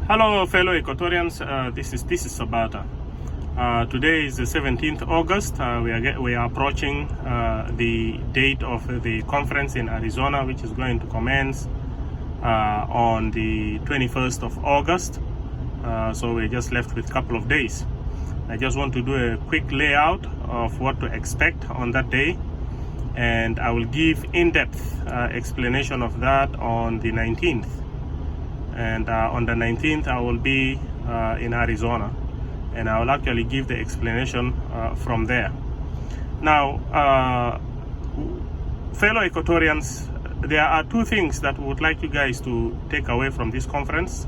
Hello, fellow Equatorians. This is Sabata. Today is the 17th August. We are approaching the date of the conference in Arizona, which is going to commence on the 21st of August. So we're just left with a couple of days. I just want to do a quick layout of what to expect on that day, and I will give in-depth explanation of that on the 19th. And on the 19th, I will be in Arizona, and I will actually give the explanation from there. Now, fellow Equatorians, there are two things that we would like you guys to take away from this conference.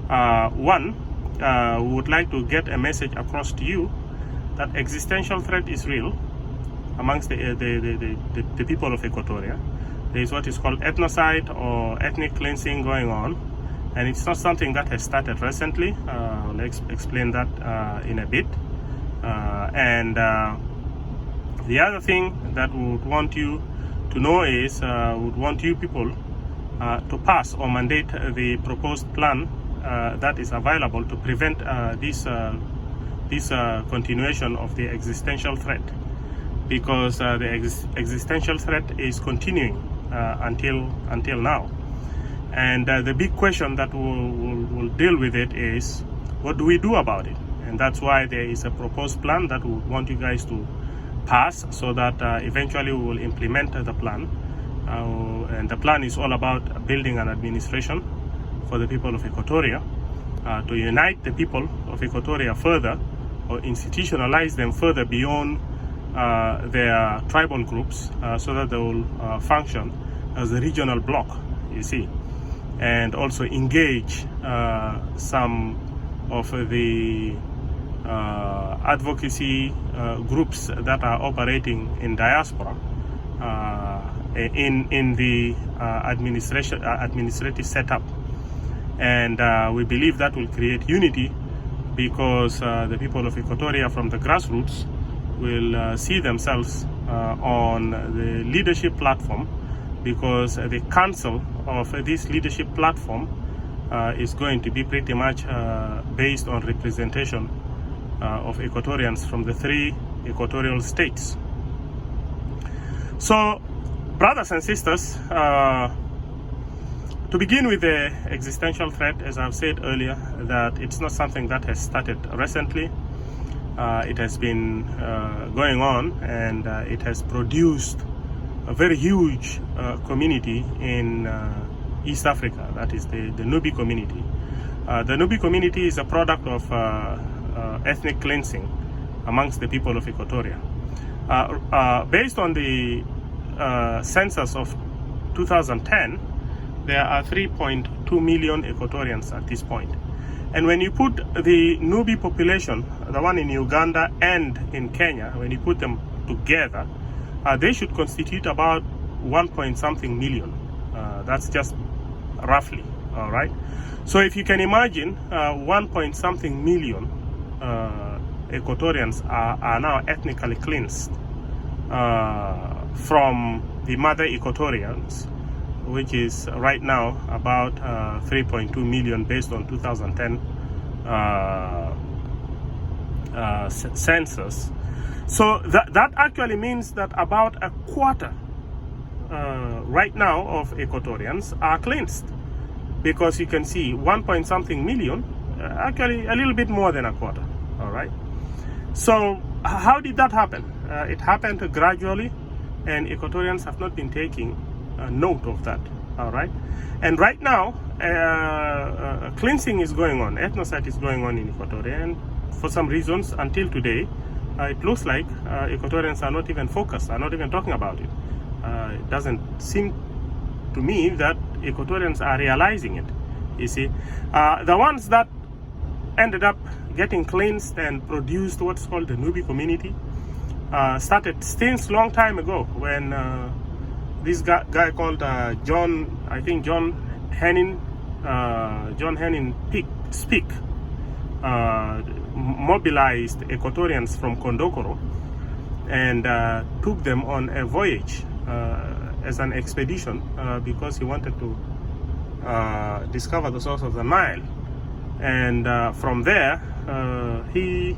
One, we would like to get a message across to you that existential threat is real amongst the people of Equatoria. There is what is called ethnocide or ethnic cleansing going on. And it's not something that has started recently. I'll explain that in a bit. The other thing that we would want you to know is we would want you people to pass or mandate the proposed plan that is available to prevent this continuation of the existential threat, because the existential threat is continuing until now. And the big question that we'll deal with it is, what do we do about it? And that's why there is a proposed plan that we want you guys to pass, so that eventually we will implement the plan. And the plan is all about building an administration for the people of Equatoria, to unite the people of Equatoria further, or institutionalize them further beyond their tribal groups, so that they will function as a regional bloc, you see. And also engage some of the advocacy groups that are operating in diaspora in the administrative setup. And we believe that will create unity, because the people of Equatoria from the grassroots will see themselves on the leadership platform, because the council of this leadership platform is going to be pretty much based on representation of Equatorians from the three equatorial states. So, brothers and sisters, to begin with the existential threat, as I've said earlier, that it's not something that has started recently. It has been going on, and it has produced a very huge community in East Africa, that is the Nubi community. The Nubi community is a product of ethnic cleansing amongst the people of Equatoria. Based on the census of 2010, there are 3.2 million Equatorians at this point. And when you put the Nubi population, the one in Uganda and in Kenya, when you put them together, they should constitute about 1-point-something million. That's just roughly, all right? So if you can imagine, 1-point-something million Equatorians are now ethnically cleansed from the mother Equatorians, which is right now about 3.2 million based on 2010 census. So that actually means that about a quarter right now of Equatorians are cleansed, because you can see 1-point-something million, actually a little bit more than a quarter, all right? So how did that happen? It happened gradually, and Equatorians have not been taking note of that, all right? And right now, cleansing is going on, ethnocide is going on in Equatoria, and for some reasons, until today, it looks like Equatorians are not even focused, are not even talking about it. It doesn't seem to me that Equatorians are realizing it, you see. The ones that ended up getting cleansed and produced what's called the Nubi community started since long time ago, when this guy called John Henning Speak mobilized Equatorians from Kondokoro and took them on a voyage as an expedition because he wanted to discover the source of the Nile. And from there, he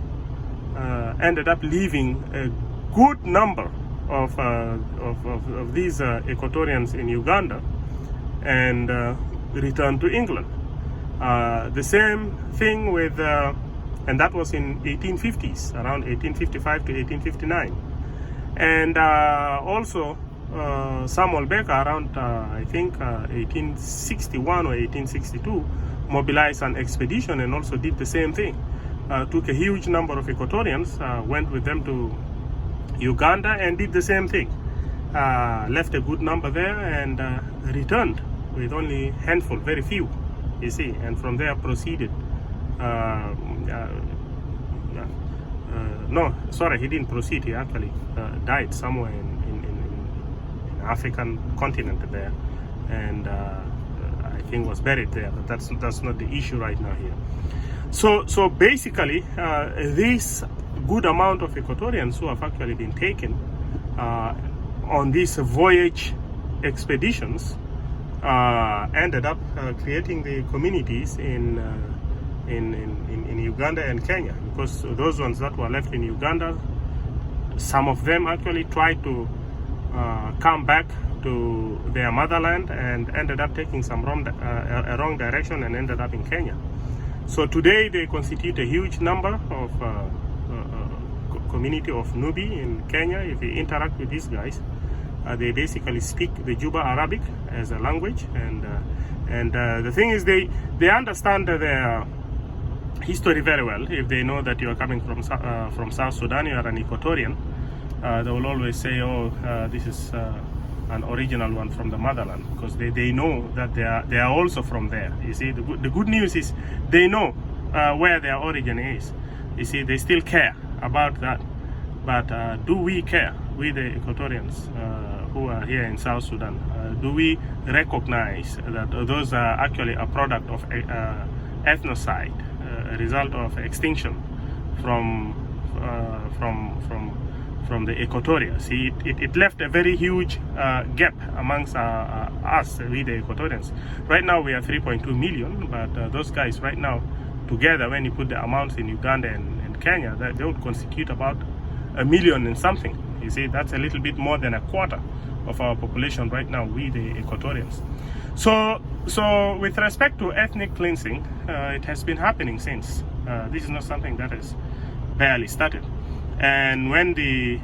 ended up leaving a good number of these Equatorians in Uganda and returned to England. The same thing with, and that was in 1850s, around 1855 to 1859. And also Samuel Baker around, I think, 1861 or 1862, mobilized an expedition and also did the same thing. Took a huge number of Equatorians, went with them to Uganda and did the same thing. Left a good number there and returned with only a handful, very few, you see, and from there proceeded. No, sorry, he didn't proceed. He actually died somewhere in African continent there, and I think was buried there. But that's not the issue right now here. So basically, this good amount of Equatorians who have actually been taken on these voyage expeditions ended up creating the communities in Uganda and Kenya, because those ones that were left in Uganda, some of them actually tried to come back to their motherland and ended up taking a wrong direction and ended up in Kenya. So today they constitute a huge number of community of Nubi in Kenya. If you interact with these guys, they basically speak the Juba Arabic as a language, and the thing is they understand their history very well. If they know that you are coming from South Sudan, you are an Equatorian, they will always say, oh, this is an original one from the motherland, because they know that they are also from there. You see, the good news is they know where their origin is. You see, they still care about that. But do we care, we the Equatorians who are here in South Sudan? Do we recognize that those are actually a product of ethnocide, a result of extinction from the Equatoria? See, it left a very huge gap amongst us, we the Equatorians. Right now we are 3.2 million, but those guys right now, together, when you put the amounts in Uganda and Kenya, they would constitute about 1 million and something. You see, that's a little bit more than a quarter of our population right now, we the Equatorians. So with respect to ethnic cleansing, it has been happening since. This is not something that has barely started. And when the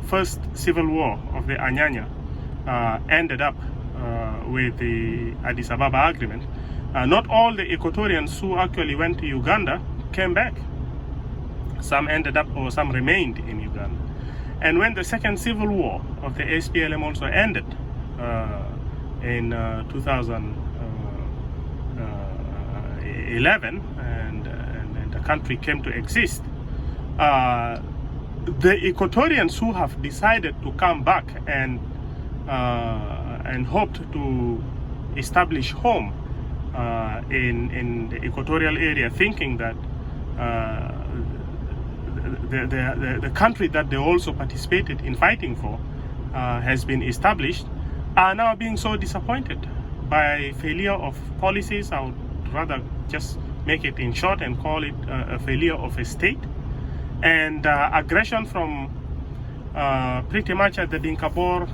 first civil war of the Anyanya ended up with the Addis Ababa Agreement, not all the Equatorians who actually went to Uganda came back. Some ended up, or some remained in Uganda. And when the second civil war of the SPLM also ended in 2011, and the country came to exist, the Equatorians who have decided to come back and hoped to establish home in the equatorial area, thinking that the country that they also participated in fighting for has been established, are now being so disappointed by failure of policies. I would rather just make it in short and call it a failure of a state, and aggression from pretty much the Dinkabor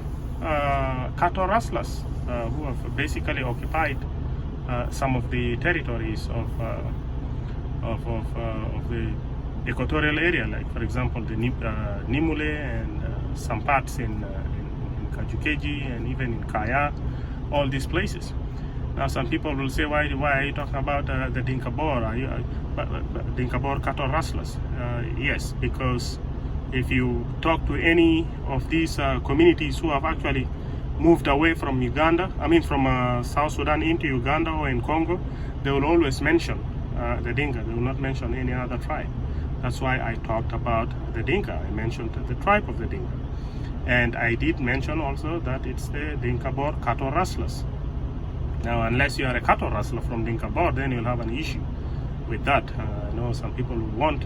cattle rustlers who have basically occupied some of the territories of the equatorial area, like for example the Nimule and some parts in Kajukeji and even in Kaya, all these places. Now some people will say, why are you talking about the Dinkabor? Dinkabor cattle rustlers? Yes, because if you talk to any of these communities who have actually moved away from Uganda, from South Sudan into Uganda or in Congo, they will always mention the Dinka. They will not mention any other tribe. That's why I talked about the Dinka. I mentioned the tribe of the Dinka. And I did mention also that it's the Dinkabor cattle rustlers. Now, unless you are a cattle rustler from Dinkabor, then you'll have an issue with that. I know some people want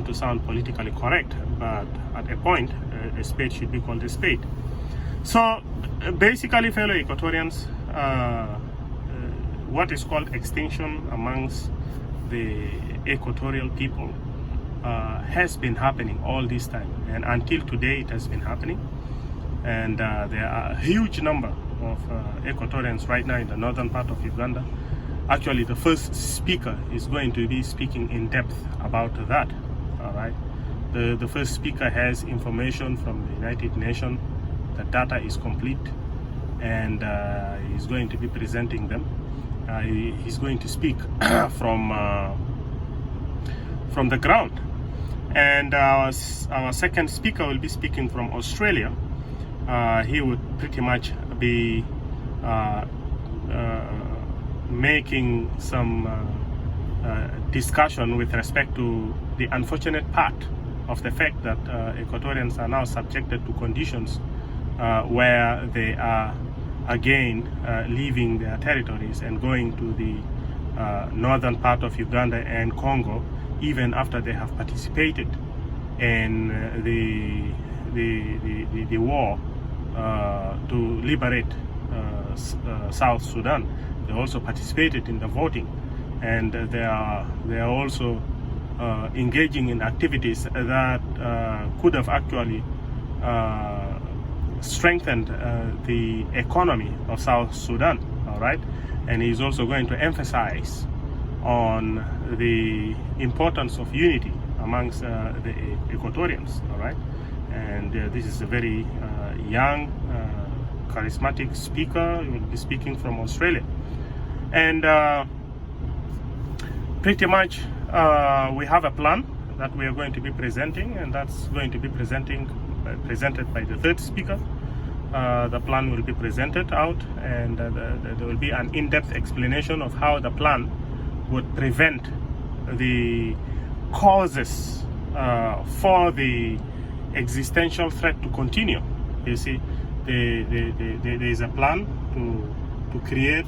to sound politically correct, but at a point, a spade should be called a spade. So, basically, fellow Equatorians, what is called extinction amongst the equatorial people has been happening all this time, and until today it has been happening. And there are a huge number of Equatorians right now in the northern part of Uganda. Actually, the first speaker is going to be speaking in depth about that. All right, the first speaker has information from the United Nations. The data is complete, and he's going to be presenting them. He's going to speak from the ground. And our second speaker will be speaking from Australia. He would pretty much be making some discussion with respect to the unfortunate part of the fact that Equatorians are now subjected to conditions where they are again leaving their territories and going to the northern part of Uganda and Congo, even after they have participated in the war to liberate South Sudan. They also participated in the voting, and they are also engaging in activities that could have actually strengthened the economy of South Sudan. All right, and he's also going to emphasize on the importance of unity amongst the Equatorians. All right, and this is a very young, charismatic speaker. He will be speaking from Australia, and pretty much we have a plan that we are going to be presenting, and that's going to be presented by the third speaker. The plan will be presented out, and there will be an in-depth explanation of how the plan would prevent the causes for the existential threat to continue. You see, there is a plan to create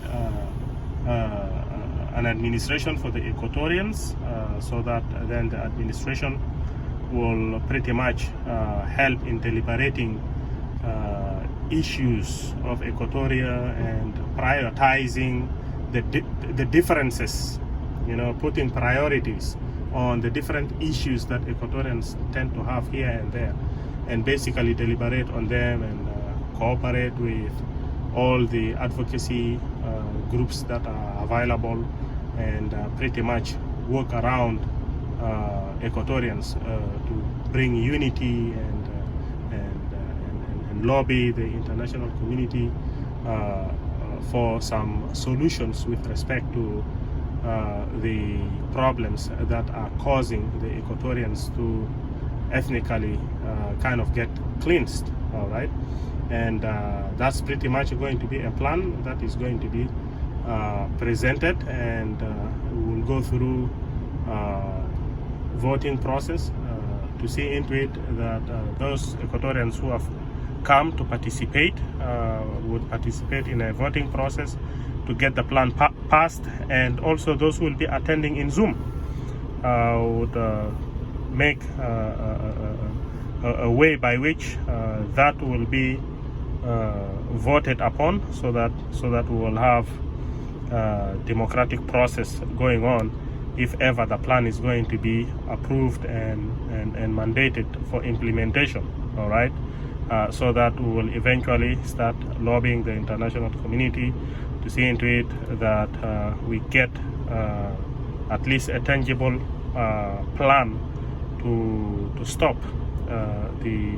an administration for the Equatorians, so that then the administration will pretty much help in deliberating issues of Equatoria and prioritizing the differences, you know, putting priorities on the different issues that Equatorians tend to have here and there, and basically deliberate on them and cooperate with all the advocacy groups that are available, and pretty much work around Equatorians to bring unity and lobby the international community for some solutions with respect to the problems that are causing the Equatorians to ethnically kind of get cleansed. All right, and that's pretty much going to be a plan that is going to be presented, and we will go through voting process to see into it that those Equatorians who have come to participate would participate in a voting process to get the plan passed, and also those who will be attending in Zoom would make a way by which that will be voted upon, so that we will have democratic process going on if ever the plan is going to be approved and mandated for implementation. All right, so that we will eventually start lobbying the international community to see into it that we get at least a tangible plan to stop the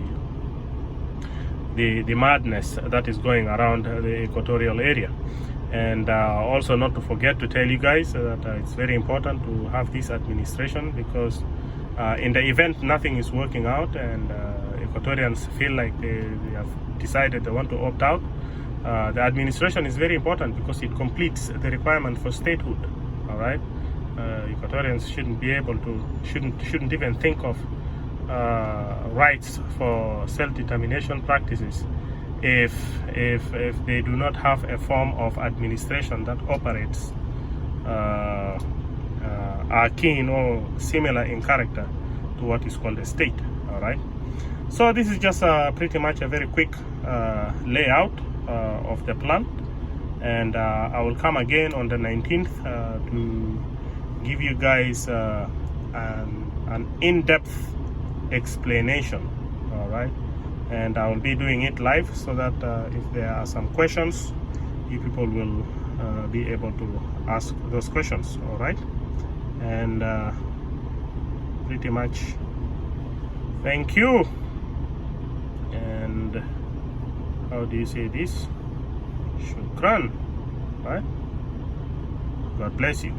madness that is going around the equatorial area. And also not to forget to tell you guys that it's very important to have this administration, because in the event nothing is working out and Equatorians feel like they have decided they want to opt out, the administration is very important because it completes the requirement for statehood. All right, Equatorians shouldn't even think of rights for self-determination practices if they do not have a form of administration that operates akin or similar in character to what is called a state. All right, so this is just pretty much a very quick layout of the plan, and I will come again on the 19th to give you guys an in-depth explanation. All right, and I will be doing it live so that if there are some questions, you people will be able to ask those questions. All right, and pretty much thank you. And how do you say this? Shukran. Right? God bless you.